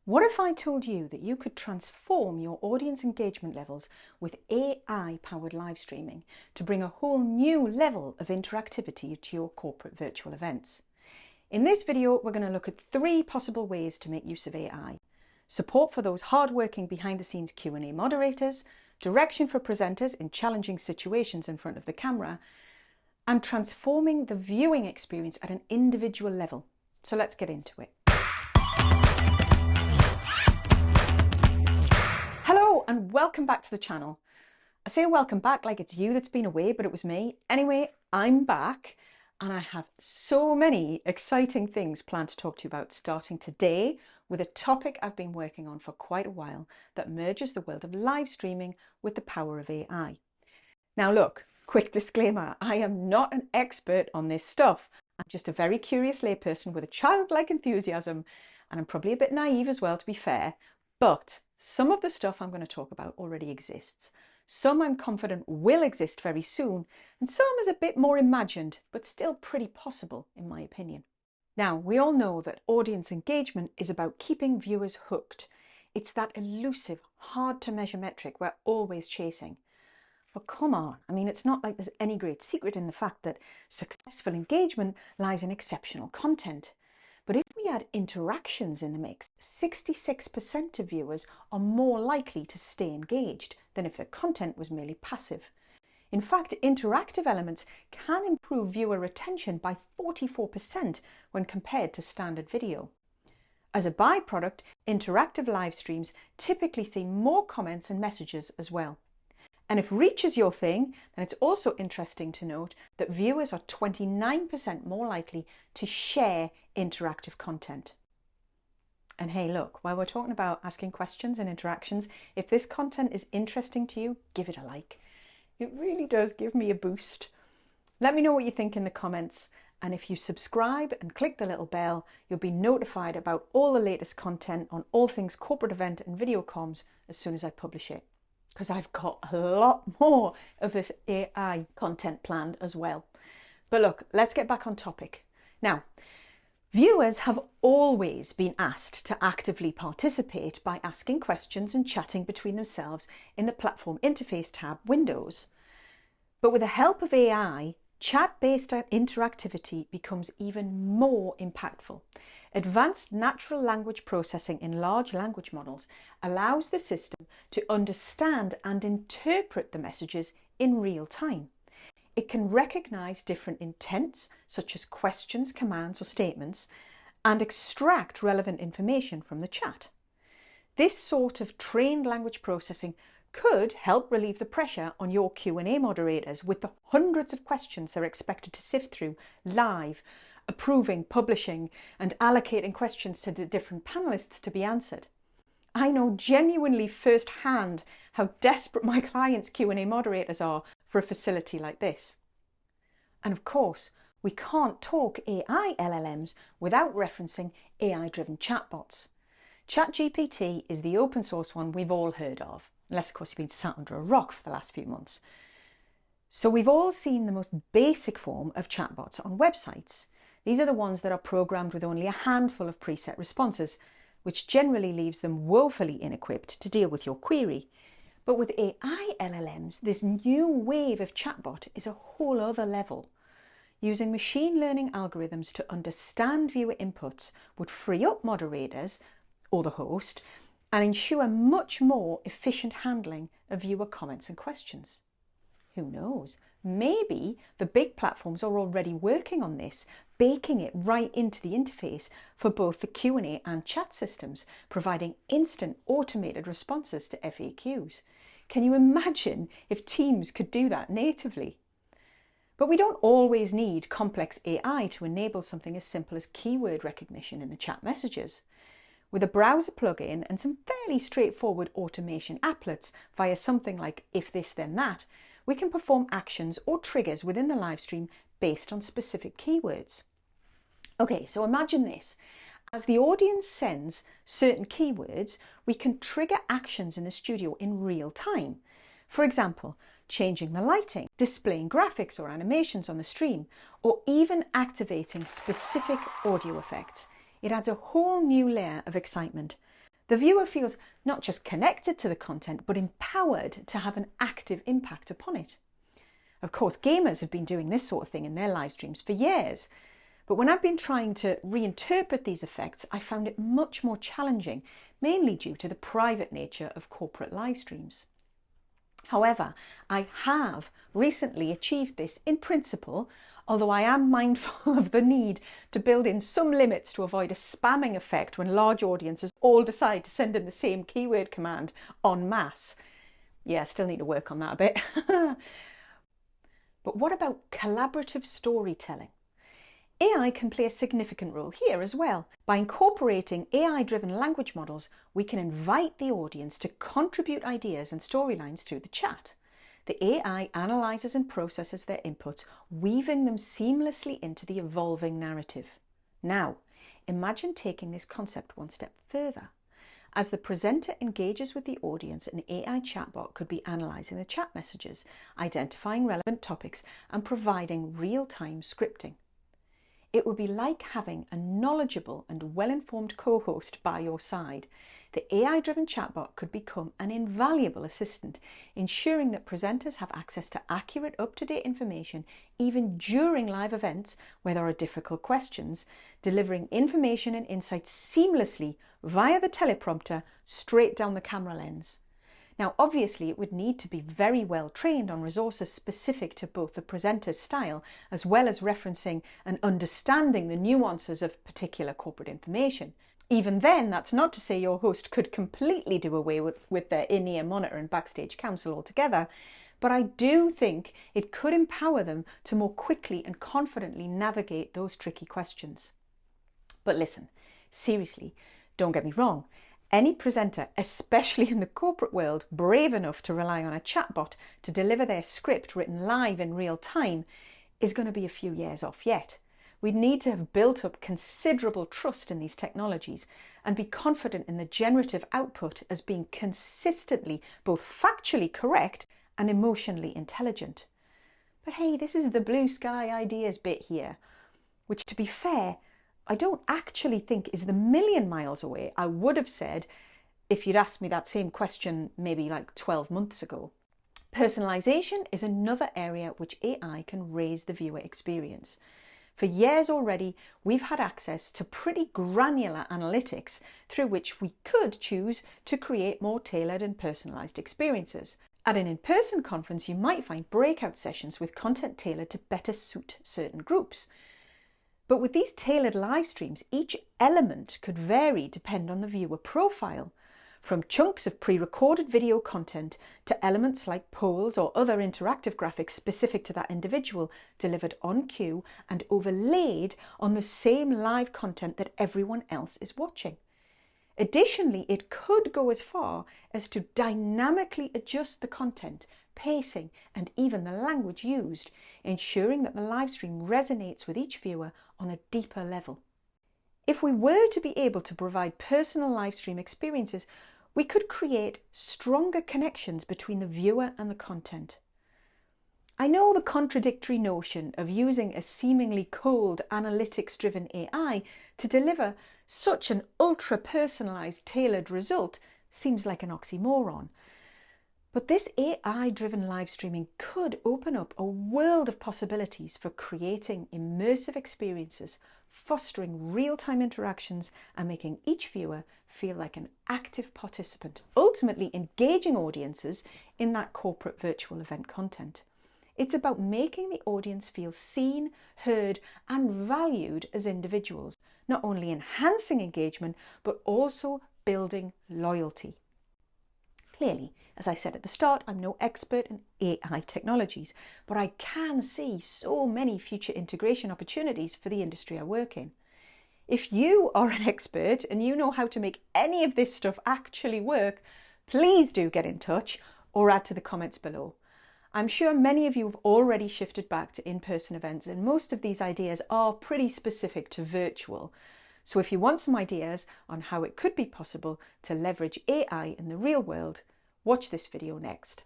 What if I told you that you could transform your audience engagement levels with AI-powered live streaming to bring a whole new level of interactivity to your corporate virtual events? In this video, we're going to look at 3 possible ways to make use of AI. Support for those hard-working behind-the-scenes Q&A moderators, direction for presenters in challenging situations in front of the camera, and transforming the viewing experience at an individual level. So let's get into it. Hello and welcome back to the channel. I say welcome back like it's you that's been away, but it was me. Anyway, I'm back and I have so many exciting things planned to talk to you about, starting today with a topic I've been working on for quite a while that merges the world of live streaming with the power of AI. Now look, quick disclaimer, I am not an expert on this stuff. I'm just a very curious layperson with a childlike enthusiasm, and I'm probably a bit naive as well, to be fair, but some of the stuff I'm going to talk about already exists. Some I'm confident will exist very soon, and some is a bit more imagined, but still pretty possible in my opinion. Now, we all know that audience engagement is about keeping viewers hooked. It's that elusive, hard to measure metric we're always chasing. But come on, I mean, it's not like there's any great secret in the fact that successful engagement lies in exceptional content. But if we add interactions in the mix, 66% of viewers are more likely to stay engaged than if their content was merely passive. In fact, interactive elements can improve viewer retention by 44% when compared to standard video. As a byproduct, interactive live streams typically see more comments and messages as well. And if reach is your thing, then it's also interesting to note that viewers are 29% more likely to share interactive content. And hey, look, while we're talking about asking questions and interactions, if this content is interesting to you, give it a like. It really does give me a boost. Let me know what you think in the comments. And if you subscribe and click the little bell, you'll be notified about all the latest content on all things corporate event and video comms as soon as I publish it. Because I've got a lot more of this AI content planned as well. But look, let's get back on topic. Now, viewers have always been asked to actively participate by asking questions and chatting between themselves in the platform interface tab windows. But with the help of AI, chat-based interactivity becomes even more impactful. Advanced natural language processing in large language models allows the system to understand and interpret the messages in real time. It can recognize different intents, such as questions, commands, or statements, and extract relevant information from the chat. This sort of trained language processing could help relieve the pressure on your Q&A moderators with the hundreds of questions they're expected to sift through live, approving, publishing, and allocating questions to the different panelists to be answered. I know genuinely firsthand how desperate my clients' Q&A moderators are for a facility like this. And of course, we can't talk AI LLMs without referencing AI-driven chatbots. ChatGPT is the open source one we've all heard of, unless of course you've been sat under a rock for the last few months. So we've all seen the most basic form of chatbots on websites. These are the ones that are programmed with only a handful of preset responses, which generally leaves them woefully inequipped to deal with your query. But with AI LLMs, this new wave of chatbot is a whole other level. Using machine learning algorithms to understand viewer inputs would free up moderators, or the host, and ensure much more efficient handling of viewer comments and questions. Who knows? Maybe the big platforms are already working on this, baking it right into the interface for both the Q&A and chat systems, providing instant automated responses to FAQs. Can you imagine if Teams could do that natively? But we don't always need complex AI to enable something as simple as keyword recognition in the chat messages. With a browser plugin and some fairly straightforward automation applets via something like if this then that, we can perform actions or triggers within the live stream based on specific keywords. Okay, so imagine this. As the audience sends certain keywords, we can trigger actions in the studio in real time. For example, changing the lighting, displaying graphics or animations on the stream, or even activating specific audio effects. It adds a whole new layer of excitement. The viewer feels not just connected to the content, but empowered to have an active impact upon it. Of course, gamers have been doing this sort of thing in their live streams for years. But when I've been trying to reinterpret these effects, I found it much more challenging, mainly due to the private nature of corporate live streams. However, I have recently achieved this in principle, although I am mindful of the need to build in some limits to avoid a spamming effect when large audiences all decide to send in the same keyword command en masse. Yeah, I still need to work on that a bit. But what about collaborative storytelling? AI can play a significant role here as well. By incorporating AI-driven language models, we can invite the audience to contribute ideas and storylines through the chat. The AI analyses and processes their inputs, weaving them seamlessly into the evolving narrative. Now, imagine taking this concept one step further. As the presenter engages with the audience, an AI chatbot could be analysing the chat messages, identifying relevant topics, and providing real-time scripting. It would be like having a knowledgeable and well-informed co-host by your side. The AI-driven chatbot could become an invaluable assistant, ensuring that presenters have access to accurate, up-to-date information even during live events where there are difficult questions, delivering information and insights seamlessly via the teleprompter straight down the camera lens. Now, obviously, it would need to be very well trained on resources specific to both the presenter's style, as well as referencing and understanding the nuances of particular corporate information. Even then, that's not to say your host could completely do away with their in-ear monitor and backstage counsel altogether, but I do think it could empower them to more quickly and confidently navigate those tricky questions. But listen, seriously, don't get me wrong. Any presenter, especially in the corporate world, brave enough to rely on a chatbot to deliver their script written live in real time is going to be a few years off yet. We'd need to have built up considerable trust in these technologies and be confident in the generative output as being consistently both factually correct and emotionally intelligent. But hey, this is the blue sky ideas bit here, which, to be fair, I don't actually think is the million miles away I would have said if you'd asked me that same question maybe like 12 months ago. Personalisation is another area which AI can raise the viewer experience. For years already, we've had access to pretty granular analytics through which we could choose to create more tailored and personalised experiences. At an in-person conference, you might find breakout sessions with content tailored to better suit certain groups. But with these tailored live streams, each element could vary depending on the viewer profile, from chunks of pre-recorded video content to elements like polls or other interactive graphics specific to that individual, delivered on cue and overlaid on the same live content that everyone else is watching. Additionally, it could go as far as to dynamically adjust the content, pacing, and even the language used, ensuring that the live stream resonates with each viewer on a deeper level. If we were to be able to provide personal live stream experiences, we could create stronger connections between the viewer and the content. I know the contradictory notion of using a seemingly cold, analytics-driven AI to deliver such an ultra-personalised, tailored result seems like an oxymoron. But this AI-driven live streaming could open up a world of possibilities for creating immersive experiences, fostering real-time interactions and making each viewer feel like an active participant, ultimately engaging audiences in that corporate virtual event content. It's about making the audience feel seen, heard, and valued as individuals, not only enhancing engagement, but also building loyalty. Clearly, as I said at the start, I'm no expert in AI technologies, but I can see so many future integration opportunities for the industry I work in. If you are an expert and you know how to make any of this stuff actually work, please do get in touch or add to the comments below. I'm sure many of you have already shifted back to in-person events, and most of these ideas are pretty specific to virtual. So if you want some ideas on how it could be possible to leverage AI in the real world, watch this video next.